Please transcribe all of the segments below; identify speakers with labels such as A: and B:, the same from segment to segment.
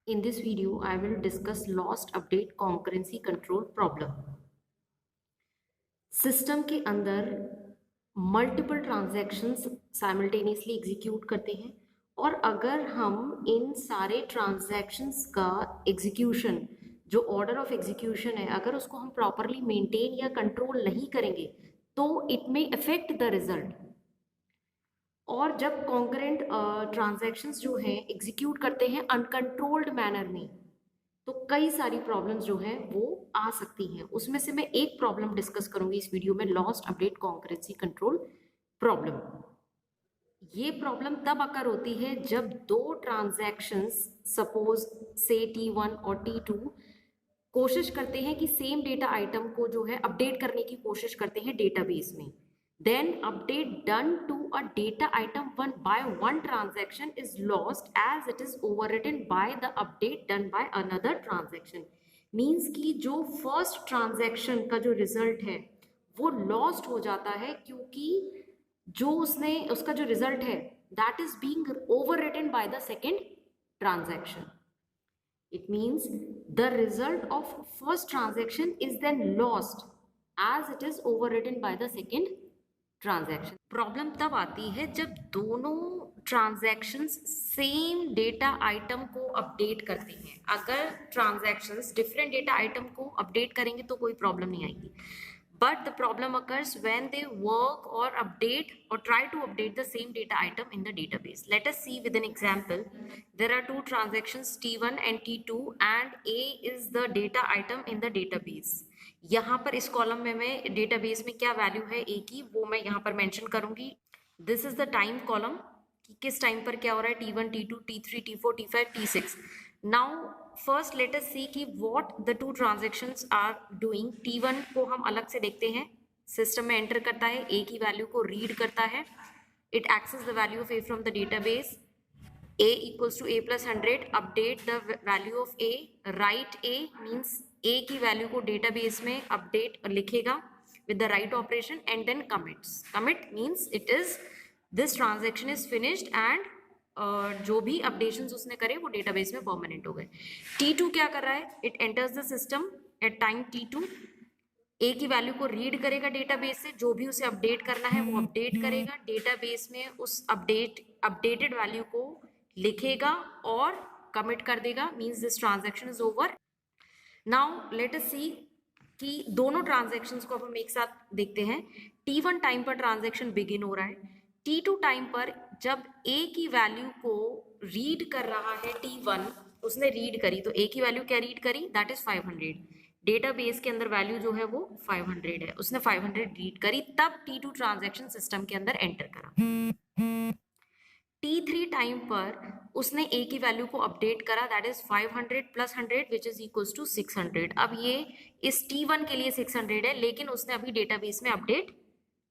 A: In this video, I will discuss lost update concurrency control problem. System के अंदर multiple transactions simultaneously execute करते हैं और अगर हम इन सारे ट्रांजैक्शंस का एग्जीक्यूशन जो ऑर्डर ऑफ एग्जीक्यूशन है अगर उसको हम प्रॉपरली मेंटेन या कंट्रोल नहीं करेंगे तो it may affect the result. और जब कॉन्करेंट ट्रांजैक्शंस जो हैं एग्जीक्यूट करते हैं अनकंट्रोल्ड मैनर में तो कई सारी प्रॉब्लम्स जो हैं वो आ सकती हैं। उसमें से मैं एक प्रॉब्लम डिस्कस करूंगी इस वीडियो में, lost update concurrency control problem. ये प्रॉब्लम तब अकर होती है जब दो ट्रांजैक्शंस सपोज से T1 और T2 कोशिश करते हैं कि सेम डेटा आइटम को जो है अपडेट करने की कोशिश करते हैं डेटाबेस में। Then update done to a data item by one transaction is lost as it is overwritten by the update done by another transaction. Means कि जो first transaction का जो result है वो lost हो जाता है क्योंकि जो उसका जो result है that is being overwritten by the second transaction. It means the result of first transaction is then lost as it is overwritten by the second transaction. Problem तब आती है जब दोनों ट्रांजैक्शंस सेम डेटा आइटम को update करते हैं। अगर transactions different data item को अपडेट करेंगे तो कोई प्रॉब्लम नहीं आएगी, but the problem occurs when they work or update or try to update the same data item in the database. Let us see with an example. There are two transactions T1 and T2 and A is the data item in the database. यहाँ पर इस column में मैं database में क्या value है ए की वो मैं यहाँ पर मेंशन करूंगी। This is the time column कि किस टाइम पर क्या हो रहा है T1, T2, T3, T4, T5, T6. Now first let us see कि what the two transactions are doing. T1 को हम अलग से देखते हैं, सिस्टम में एंटर करता है, ए की वैल्यू को रीड करता है, it access the value of A from the database, a equals to a plus 100, update the value of a, write a means a की वैल्यू को डेटाबेस में अपडेट लिखेगा with the write operation and then commits. Commit means it is this transaction is finished and जो भी updations उसने करे वो database में परमानेंट हो गए। T2 क्या कर रहा है, it enters the system at time T2, ए की वैल्यू को रीड करेगा डेटाबेस से, जो भी उसे अपडेट करना है वो अपडेट करेगा, डेटाबेस में उस अपडेटेड वैल्यू को लिखेगा और कमिट कर देगा, means this transaction is over. Now let us see कि दोनों ट्रांजैक्शंस को अब हम एक साथ देखते हैं। T1 टाइम पर ट्रांजैक्शन बिगिन हो रहा है, T2 टाइम पर जब A की वैल्यू को रीड कर रहा है T1, उसने रीड करी तो A की वैल्यू क्या रीड करी, दैट इज 500। डेटाबेस के अंदर वैल्यू जो है वो 500 है, उसने 500 रीड करी, तब T2 ट्रांजैक्शन सिस्टम के अंदर एंटर करा। T3 टाइम पर उसने A की वैल्यू को अपडेट करा, that is 500 plus 100 which is equals to 600। अब ये इस T1 के लिए 600 है लेकिन उसने अभी डेटाबेस में अपडेट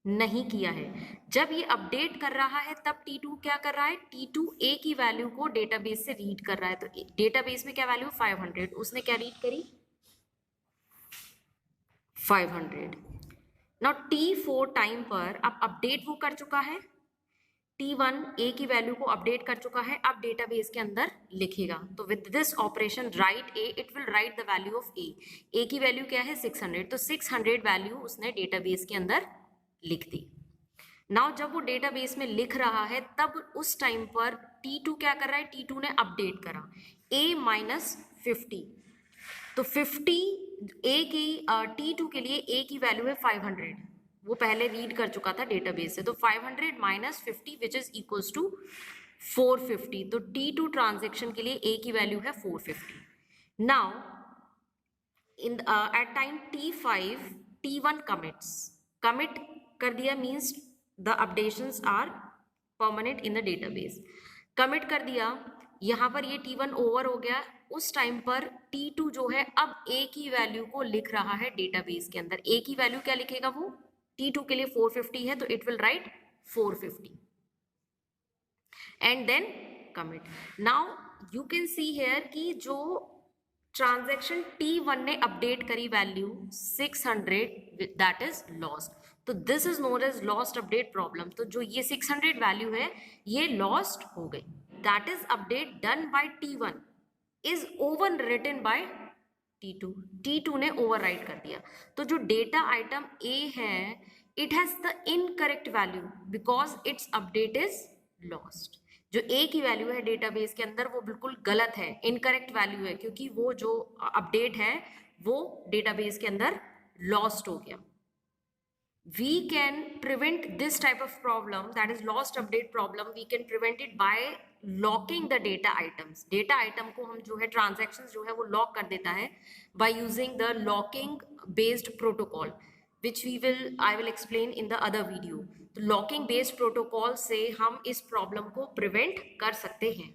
A: नहीं किया है। जब ये अपडेट कर रहा है तब T2 क्या कर रहा है, T2 A की वैल्यू को डेटाबेस से रीड कर रहा है, तो डेटाबेस में क्या वैल्यू 500, उसने क्या रीड करी 500। नाउ T4 टाइम पर अब अपडेट वो कर चुका है, T1 A की वैल्यू को अपडेट कर चुका है, अब डेटाबेस के अंदर लिखेगा, तो with this operation right A it will right the value of A की वैल्यू क्या है 600, तो 600 वैल्यू उसने डेटाबेस के अंदर लिख दी। नाउ जब वो डेटाबेस में लिख रहा है तब उस टाइम पर T2 क्या कर रहा है, T2 ने अपडेट करा A माइनस 50, तो 50 A की T2 के लिए A की वैल्यू है 500, वो पहले रीड कर चुका था डेटाबेस से, तो 500 minus 50 which is equals to 450, तो T2 ट्रांजैक्शन के लिए A की वैल्यू है 450। Now in at time T5 T1 commit कर दिया, means the updations are permanent in the database, commit कर दिया, यहाँ पर ये T1 ओवर हो गया। उस टाइम पर T2 जो है अब A की वैल्यू को लिख रहा है डेटाबेस के अंदर, A की वैल्यू क्या लिखेगा, वो T2 के लिए 450 है तो it will write 450 and then commit. Now you can see here कि जो ट्रांजैक्शन T1 ने अपडेट करी वैल्यू 600 दैट इज लॉस्ट, तो this is known as lost update problem. तो जो ये 600 वैल्यू है ये लॉस्ट हो गई, that is update done by T1, is over written by T2. T2 ने ओवरराइट कर दिया, तो जो डेटा आइटम A है it has the incorrect value because its update is lost. जो A की वैल्यू है डेटाबेस के अंदर वो बिल्कुल गलत है, इनकरेक्ट वैल्यू है, क्योंकि वो जो अपडेट है वो डेटाबेस के अंदर लॉस्ट हो गया. We can prevent this type of problem, that is lost update problem. We can prevent it by locking the data items. Data item को हम जो है transactions जो है वो lock कर देता है by using the locking based protocol, which I will explain in the other video. तो locking based protocol से हम इस problem को prevent कर सकते हैं.